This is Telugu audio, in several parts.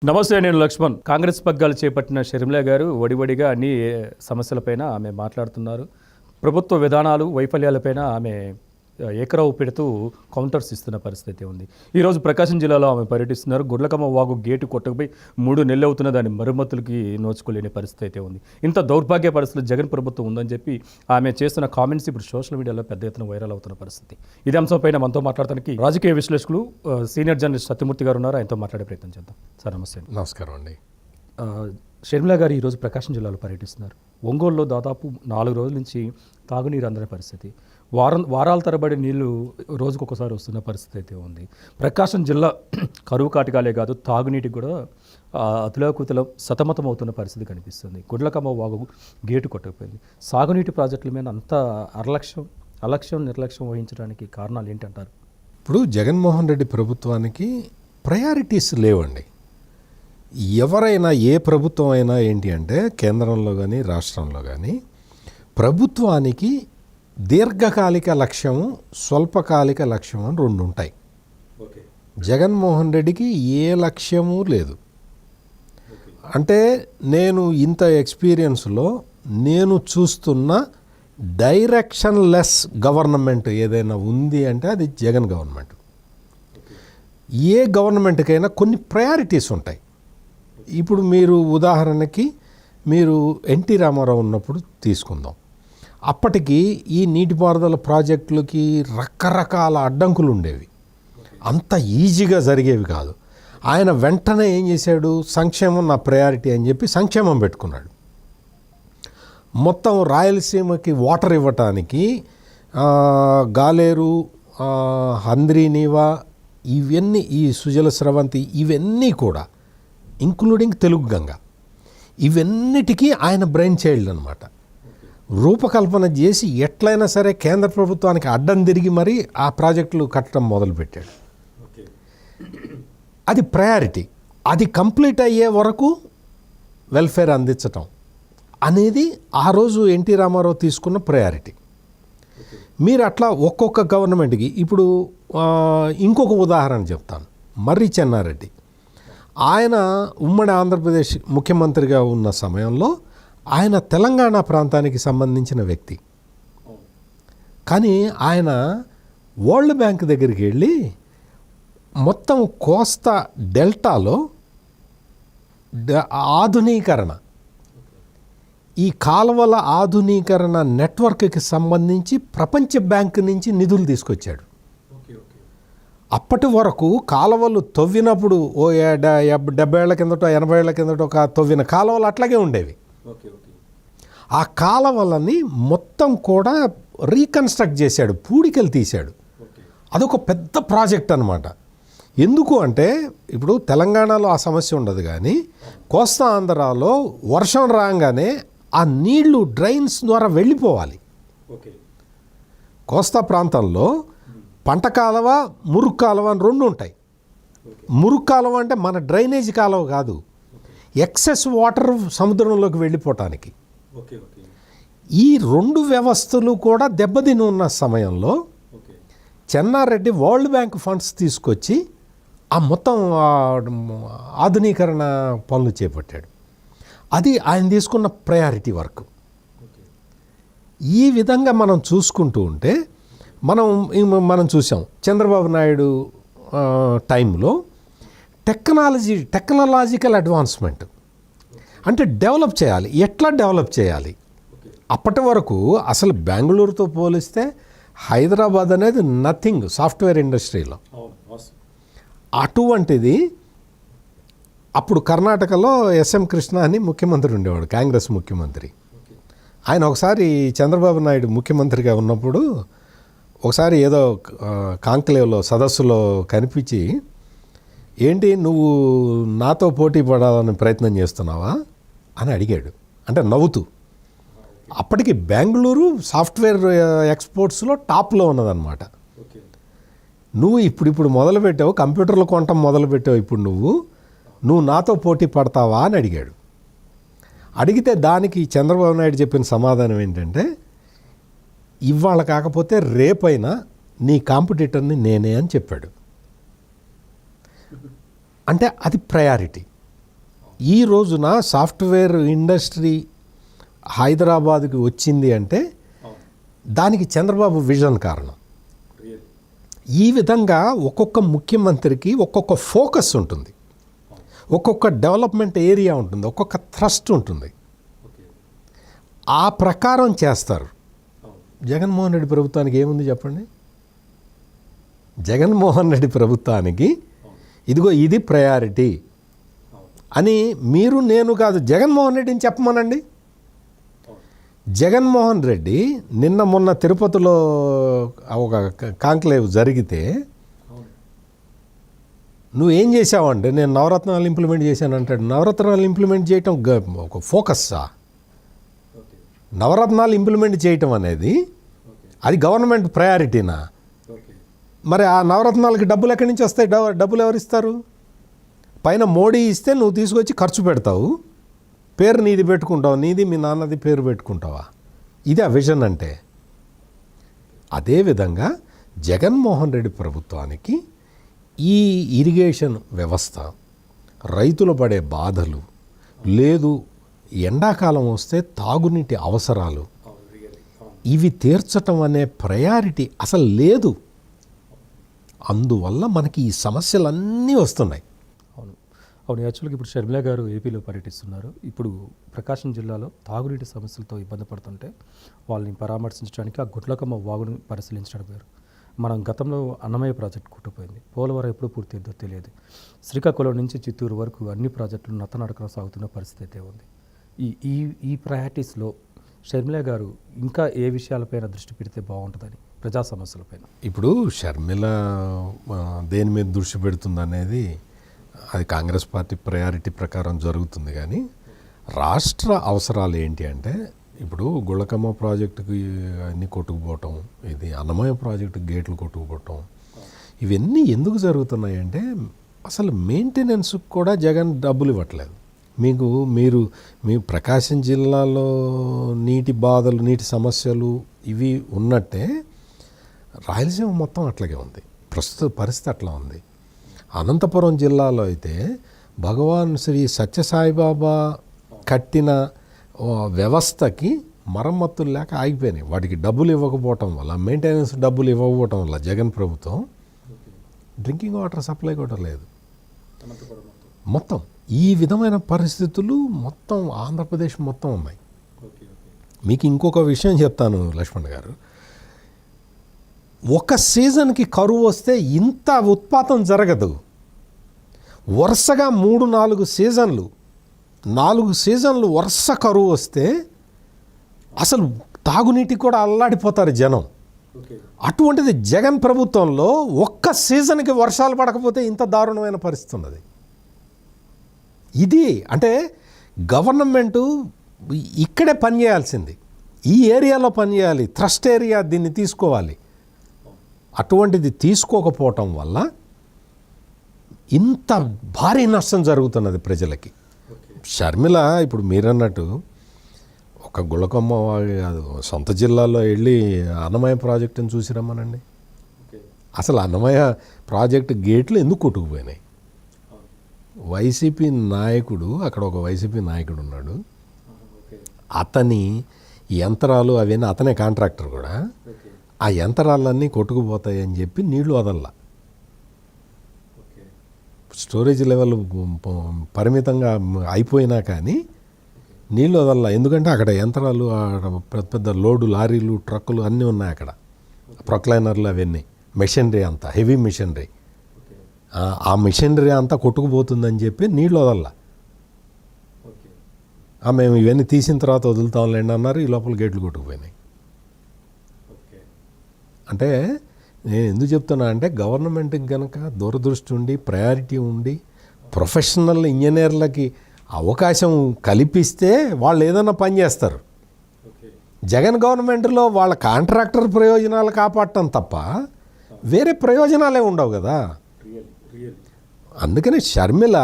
నమస్తే, నేను లక్ష్మణ్. కాంగ్రెస్ పగ్గాలు చేపట్టిన షర్మిల గారు వడివడిగా అన్ని సమస్యలపైన ఆమె మాట్లాడుతున్నారు. ప్రభుత్వ విధానాలు వైఫల్యాలపైన ఆమె ఏకరావు పెడుతూ కౌంటర్స్ ఇస్తున్న పరిస్థితి ఉంది. ఈరోజు ప్రకాశం జిల్లాలో ఆమె పర్యటిస్తున్నారు. గుడ్లకమ్మ వాగు గేటు కొట్టకపోయి 3 నెలలు అవుతున్న దాని మరమ్మతులకి నోచుకోలేని పరిస్థితి అయితే ఉంది. ఇంత దౌర్భాగ్య పరిస్థితులు జగన్ ప్రభుత్వం ఉందని చెప్పి ఆమె చేస్తున్న కామెంట్స్ ఇప్పుడు సోషల్ మీడియాలో పెద్ద ఎత్తున వైరల్ అవుతున్న పరిస్థితి. ఇదే అంశంపైన మనతో మాట్లాడటానికి రాజకీయ విశ్లేషకులు సీనియర్ జర్నలిస్ట్ సత్యమూర్తి గారు ఉన్నారు. ఆయనతో మాట్లాడే ప్రయత్నం చేద్దాం. సార్ నమస్తే. నమస్కారం అండి. షర్మిల గారు ఈరోజు ప్రకాశం జిల్లాలో పర్యటిస్తున్నారు. ఒంగోలులో దాదాపు 4 రోజుల నుంచి తాగునీరు అందని పరిస్థితి, వారాల తరబడి నీళ్లు రోజుకొకసారి వస్తున్న పరిస్థితి అయితే ఉంది. ప్రకాశం జిల్లా కరువు కాటకాలే కాదు, తాగునీటికి కూడా అతులాకుతలం సతమతం అవుతున్న పరిస్థితి కనిపిస్తుంది. గుడ్లకమ్మ వాగు గేటు కొట్టకపోయింది. సాగునీటి ప్రాజెక్టుల మీద అంత నిర్లక్ష్యం వహించడానికి కారణాలు ఏంటంటారు? ఇప్పుడు జగన్మోహన్ రెడ్డి ప్రభుత్వానికి ప్రయారిటీస్ లేవండి. ఎవరైనా ఏ ప్రభుత్వం అయినా ఏంటి అంటే కేంద్రంలో కానీ రాష్ట్రంలో కానీ ప్రభుత్వానికి దీర్ఘకాలిక లక్ష్యము, స్వల్పకాలిక లక్ష్యం అని 2 ఉంటాయి. జగన్మోహన్ రెడ్డికి ఏ లక్ష్యము లేదు. అంటే నేను ఇంత ఎక్స్పీరియన్స్లో నేను చూస్తున్న డైరెక్షన్ లెస్ గవర్నమెంట్ ఏదైనా ఉంది అంటే అది జగన్ గవర్నమెంట్. ఏ గవర్నమెంట్కైనా కొన్ని ప్రయారిటీస్ ఉంటాయి. ఇప్పుడు మీరు ఉదాహరణకి మీరు ఎన్టీ రామారావు ఉన్నప్పుడు తీసుకుందాం. అప్పటికి ఈ నీటిపారుదల ప్రాజెక్టులకి రకరకాల అడ్డంకులు ఉండేవి, అంత ఈజీగా జరిగేవి కాదు. ఆయన వెంటనే ఏం చేశాడు, సంక్షేమం నా ప్రయారిటీ అని చెప్పి సంక్షేమం పెట్టుకున్నాడు. మొత్తం రాయలసీమకి వాటర్ ఇవ్వటానికి గాలేరు, హంద్రీనీవా, ఇవన్నీ, ఈ సుజల స్రవంతి, ఇవన్నీ కూడా ఇంక్లూడింగ్ తెలుగు గంగ, ఇవన్నిటికీ ఆయన బ్రెయిన్ చైల్డ్ అనమాట. రూపకల్పన చేసి ఎట్లయినా సరే కేంద్ర ప్రభుత్వానికి అడ్డం తిరిగి మరీ ఆ ప్రాజెక్టులు కట్టడం మొదలుపెట్టాడు. అది ప్రయారిటీ. అది కంప్లీట్ అయ్యే వరకు వెల్ఫేర్ అందించటం అనేది ఆ రోజు ఎన్టీ రామారావు తీసుకున్న ప్రయారిటీ. మీరు అట్లా ఒక్కొక్క గవర్నమెంట్కి, ఇప్పుడు ఇంకొక ఉదాహరణ చెప్తాను. మర్రి చెన్నారెడ్డి ఆయన ఉమ్మడి ఆంధ్రప్రదేశ్ ముఖ్యమంత్రిగా ఉన్న సమయంలో ఆయన తెలంగాణ ప్రాంతానికి సంబంధించిన వ్యక్తి. కానీ ఆయన వరల్డ్ బ్యాంక్ దగ్గరికి వెళ్ళి మొత్తం కోస్తా డెల్టాలో ఆధునీకరణ, ఈ కాలువల ఆధునీకరణ నెట్వర్క్కి సంబంధించి ప్రపంచ బ్యాంక్ నుంచి నిధులు తీసుకొచ్చాడు. అప్పటి వరకు కాలువలు తవ్వినప్పుడు 70 ఏళ్ల కిందటో 80 ఏళ్ల కిందటో ఒక తవ్విన కాలువలు అట్లాగే ఉండేవి. ఆ కాలువలని మొత్తం కూడా రీకన్స్ట్రక్ట్ చేశాడు, పూడికలు తీశాడు. అదొక పెద్ద ప్రాజెక్ట్ అనమాట. ఎందుకు అంటే ఇప్పుడు తెలంగాణలో ఆ సమస్య ఉండదు, కానీ కోస్తా ఆంధ్రాలో వర్షం రాగానే ఆ నీళ్లు డ్రైన్స్ ద్వారా వెళ్ళిపోవాలి. కోస్తా ప్రాంతంలో పంట కాలువ, మురుగు కాలువ అని 2 ఉంటాయి. మురుగు కాలువ అంటే మన డ్రైనేజ్ కాలువ కాదు, ఎక్సెస్ వాటర్ సముద్రంలోకి వెళ్ళిపోవటానికి. ఈ 2 వ్యవస్థలు కూడా దెబ్బతిని ఉన్న సమయంలో చెన్నారెడ్డి వరల్డ్ బ్యాంక్ ఫండ్స్ తీసుకొచ్చి ఆ మొత్తం ఆధునీకరణ పనులు చేపట్టాడు. అది ఆయన తీసుకున్న ప్రయారిటీ వర్క్. ఈ విధంగా మనం చూసుకుంటూ ఉంటే మనం చూసాం చంద్రబాబు నాయుడు టైంలో టెక్నాలజికల్ అడ్వాన్స్మెంట్ అంటే డెవలప్ చేయాలి. ఎట్లా డెవలప్ చేయాలి? అప్పటి వరకు అసలు బెంగళూరుతో పోలిస్తే హైదరాబాద్ అనేది నథింగ్ సాఫ్ట్వేర్ ఇండస్ట్రీలో. అటువంటిది అప్పుడు కర్ణాటకలో SM కృష్ణ అని ముఖ్యమంత్రి ఉండేవాడు, కాంగ్రెస్ ముఖ్యమంత్రి. ఆయన ఒకసారి చంద్రబాబు నాయుడు ముఖ్యమంత్రిగా ఉన్నప్పుడు ఒకసారి ఏదో కాంక్లేవ్లో సదస్సులో కనిపించి, ఏంటి నువ్వు నాతో పోటీ పడాలని ప్రయత్నం చేస్తున్నావా అని అడిగాడు. అంటే నవ్వుతూ. అప్పటికి బెంగళూరు సాఫ్ట్వేర్ ఎక్స్పోర్ట్స్లో టాప్లో ఉన్నదన్నమాట. నువ్వు ఇప్పుడు మొదలుపెట్టావు, కంప్యూటర్లు కొనటం మొదలుపెట్టావు, ఇప్పుడు నువ్వు నాతో పోటీ పడతావా అని అడిగాడు. అడిగితే దానికి చంద్రబాబు నాయుడు చెప్పిన సమాధానం ఏంటంటే, ఇవాళ కాకపోతే రేపైనా నీ కాంపిటీటర్ని నేనే అని చెప్పాడు. అంటే అది ప్రయారిటీ. ఈ రోజున సాఫ్ట్వేర్ ఇండస్ట్రీ హైదరాబాద్కి వచ్చింది అంటే దానికి చంద్రబాబు విజన్ కారణం. ఈ విధంగా ఒక్కొక్క ముఖ్యమంత్రికి ఒక్కొక్క ఫోకస్ ఉంటుంది, ఒక్కొక్క డెవలప్మెంట్ ఏరియా ఉంటుంది, ఒక్కొక్క థ్రస్ట్ ఉంటుంది. ఆ ప్రకారం చేస్తారు. జగన్మోహన్ రెడ్డి ప్రభుత్వానికి ఏముంది చెప్పండి? జగన్మోహన్ రెడ్డి ప్రభుత్వానికి ఇదిగో ఇది ప్రయారిటీ అని మీరు నేను కాదు, జగన్మోహన్ రెడ్డిని చెప్పమనండి. జగన్మోహన్ రెడ్డి నిన్న మొన్న తిరుపతిలో ఒక కాంక్లేవ్ జరిగితే నువ్వేం చేసావంటే నేను నవరత్నాలు ఇంప్లిమెంట్ చేశాను అంటాడు. నవరత్నాలు ఇంప్లిమెంట్ చేయటం ఒక ఫోకస్సా? నవరత్నాలు ఇంప్లిమెంట్ చేయటం అనేది అది గవర్నమెంట్ ప్రయారిటీనా? మరి ఆ నవరత్నాలకి డబ్బులు ఎక్కడి నుంచి వస్తాయి? డబ్బులు ఎవరు ఇస్తారు? పైన మోడీ ఇస్తే నువ్వు తీసుకొచ్చి ఖర్చు పెడతావు, పేరు నీది పెట్టుకుంటావు, నీది మీ నాన్నది పేరు పెట్టుకుంటావా? ఇది ఆ విజన్ అంటే. అదేవిధంగా జగన్మోహన్ రెడ్డి ప్రభుత్వానికి ఈ ఇరిగేషన్ వ్యవస్థ, రైతులు పడే బాధలు, లేదు ఎండాకాలం వస్తే తాగునీటి అవసరాలు, ఇవి తీర్చటం అనే ప్రయారిటీ అసలు లేదు. అందువల్ల మనకి ఈ సమస్యలన్నీ వస్తున్నాయి. అవును, యాక్చువల్గా ఇప్పుడు షర్మిల గారు ఏపీలో పర్యటిస్తున్నారు. ఇప్పుడు ప్రకాశం జిల్లాలో తాగునీటి సమస్యలతో ఇబ్బంది పడుతుంటే వాళ్ళని పరామర్శించడానికి ఆ గుట్లకమ్మ వాగుని పరిశీలించడం వేరు. మనం గతంలో అన్నమయ్య ప్రాజెక్టు కొట్టుకుపోయింది, పోలవరం ఎప్పుడు పూర్తయిందో తెలియదు. శ్రీకాకుళం నుంచి చిత్తూరు వరకు అన్ని ప్రాజెక్టులు నత్తనడకన సాగుతున్న పరిస్థితి అయితే ఉంది. ఈ ఈ ఈ ప్రయారిటీస్లో షర్మిల గారు ఇంకా ఏ విషయాలపైన దృష్టి పెడితే బాగుంటుందని, ప్రజా సమస్యలపైన? ఇప్పుడు షర్మిల దేని మీద దృష్టి పెడుతుంది అనేది అది కాంగ్రెస్ పార్టీ ప్రయారిటీ ప్రకారం జరుగుతుంది. కానీ రాష్ట్ర అవసరాలు ఏంటి అంటే, ఇప్పుడు గుళ్ళకమ్మ ప్రాజెక్టుకి అన్నీ కొట్టుకుపోవటం, ఇది అన్నమయ్య ప్రాజెక్టు గేట్లు కొట్టుకుపోవటం, ఇవన్నీ ఎందుకు జరుగుతున్నాయి అంటే అసలు మెయింటెనెన్స్కి కూడా జగన్ డబ్బులు ఇవ్వట్లేదు. మీ ప్రకాశం జిల్లాలో నీటి బాధలు, నీటి సమస్యలు ఇవి ఉన్నట్టే రాయలసీమ మొత్తం అట్లాగే ఉంది. ప్రస్తుత పరిస్థితి అట్లా ఉంది. అనంతపురం జిల్లాలో అయితే భగవాన్ శ్రీ సత్యసాయిబాబా కట్టిన వ్యవస్థకి మరమ్మతులు లేక ఆగిపోయినాయి. వాటికి డబ్బులు ఇవ్వకపోవటం వల్ల, మెయింటెనెన్స్ డబ్బులు ఇవ్వకపోవటం వల్ల జగన్ ప్రభుత్వం డ్రింకింగ్ వాటర్ సప్లై కూడా లేదు మొత్తం. ఈ విధమైన పరిస్థితులు మొత్తం ఆంధ్రప్రదేశ్ మొత్తం ఉన్నాయి. మీకు ఇంకొక విషయం చెప్తాను లక్ష్మణ్ గారు, ఒక సీజన్కి కరువు వస్తే ఇంత ఉత్పాతం జరగదు. వరుసగా 3-4 సీజన్లు, 4 సీజన్లు వరుస కరువు వస్తే అసలు తాగునీటికి కూడా అల్లాడిపోతారు జనం. అటువంటిది జగన్ ప్రభుత్వంలో ఒక్క సీజన్కి వర్షాలు పడకపోతే ఇంత దారుణమైన పరిస్థితి ఉన్నది. ఇది అంటే గవర్నమెంటు ఇక్కడే పనిచేయాల్సింది, ఈ ఏరియాలో పనిచేయాలి, థ్రస్ట్ ఏరియా దీన్ని తీసుకోవాలి. అటువంటిది తీసుకోకపోవటం వల్ల ఇంత భారీ నష్టం జరుగుతున్నది ప్రజలకి. షర్మిల ఇప్పుడు మీరన్నట్టు ఒక గుళ్ళకమ్మ కాదు, సొంత జిల్లాలో వెళ్ళి అన్నమయ్య ప్రాజెక్టుని చూసి రమ్మనండి. అసలు అన్నమయ్య ప్రాజెక్టు గేట్లు ఎందుకు కొట్టుకుపోయినాయి? వైసీపీ నాయకుడు, అక్కడ ఒక వైసీపీ నాయకుడు ఉన్నాడు, అతని యంత్రాలు అవన్నీ, అతనే కాంట్రాక్టర్ కూడా, ఆ యంత్రాలన్నీ కొట్టుకుపోతాయి అని చెప్పి నీళ్లు వదల్లా. స్టోరేజ్ లెవెల్ పరిమితంగా అయిపోయినా కానీ నీళ్ళు వదల్లా. ఎందుకంటే అక్కడ యంత్రాలు, పెద్ద పెద్ద లోడు లారీలు, ట్రక్కులు అన్నీ ఉన్నాయి అక్కడ, ప్రొక్లైనర్లు అవన్నీ, మెషినరీ అంతా, హెవీ మెషినరీ, ఆ మెషినరీ అంతా కొట్టుకుపోతుందని చెప్పి నీళ్ళు వదల్లా. మేము ఇవన్నీ తీసిన తర్వాత వదులుతాంలేండి అన్నారు. ఈ లోపల గేట్లు కొట్టుకుపోయినాయి. అంటే నేను ఎందుకు చెప్తున్నా అంటే గవర్నమెంట్కి కనుక దూరదృష్టి ఉండి, ప్రయారిటీ ఉండి, ప్రొఫెషనల్ ఇంజనీర్లకి అవకాశం కల్పిస్తే వాళ్ళు ఏదైనా పని చేస్తారు. జగన్ గవర్నమెంట్లో వాళ్ళ కాంట్రాక్టర్ ప్రయోజనాలు కాపాడటం తప్ప వేరే ప్రయోజనాలే ఉండవు కదా. అందుకని షర్మిల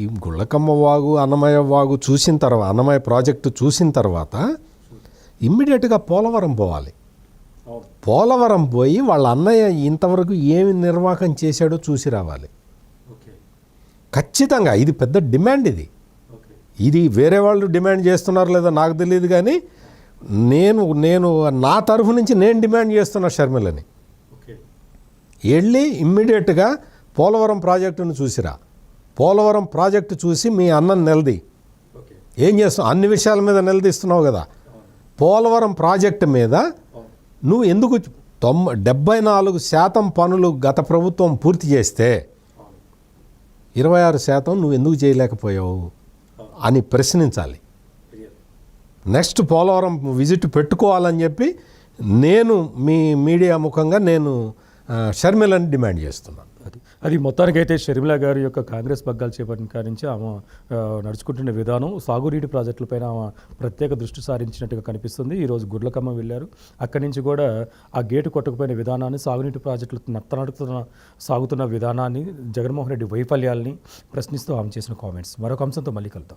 ఈ గుళ్ళకమ్మ వాగు, అన్నమయ్య వాగు చూసిన తర్వాత, అన్నమయ్య ప్రాజెక్టు చూసిన తర్వాత ఇమ్మీడియట్గా పోలవరం పోవాలి. పోలవరం పోయి వాళ్ళ అన్నయ్య ఇంతవరకు ఏమి నిర్వాహకం చేశాడో చూసి రావాలి. ఖచ్చితంగా ఇది పెద్ద డిమాండ్. ఇది ఇది వేరే వాళ్ళు డిమాండ్ చేస్తున్నారు లేదో నాకు తెలియదు, కానీ నేను నా తరఫు నుంచి నేను డిమాండ్ చేస్తున్నా షర్మిలని. వెళ్ళి ఇమ్మీడియట్గా పోలవరం ప్రాజెక్టును చూసిరా. పోలవరం ప్రాజెక్టు చూసి మీ అన్నని నిలది. ఏం చేస్తున్నావు? అన్ని విషయాల మీద నిలదీస్తున్నావు కదా. పోలవరం ప్రాజెక్టు మీద నువ్వు ఎందుకు 74% పనులు గత ప్రభుత్వం పూర్తి చేస్తే 26% నువ్వు ఎందుకు చేయలేకపోయావు అని ప్రశ్నించాలి. నెక్స్ట్ పోలవరం విజిట్ పెట్టుకోవాలని చెప్పి నేను మీ మీడియా ముఖంగా నేను షర్మిలని డిమాండ్ చేస్తున్నాను. అది మొత్తానికైతే షర్మిల గారి యొక్క కాంగ్రెస్ పగ్గాలు చేపట్టిన కాడి నుంచి ఆమె నడుచుకుంటున్న విధానం, సాగునీటి ప్రాజెక్టులపైన ఆమె ప్రత్యేక దృష్టి సారించినట్టుగా కనిపిస్తుంది. ఈరోజు గుడ్లకమ్మ వెళ్ళారు. అక్కడి నుంచి కూడా ఆ గేటు కొట్టకపోయిన విధానాన్ని, సాగునీటి ప్రాజెక్టులు సాగుతున్న విధానాన్ని, జగన్మోహన్ రెడ్డి వైఫల్యాల్ని ప్రశ్నిస్తూ ఆమె చేసిన కామెంట్స్. మరొక అంశంతో మళ్ళీ కలుద్దాం.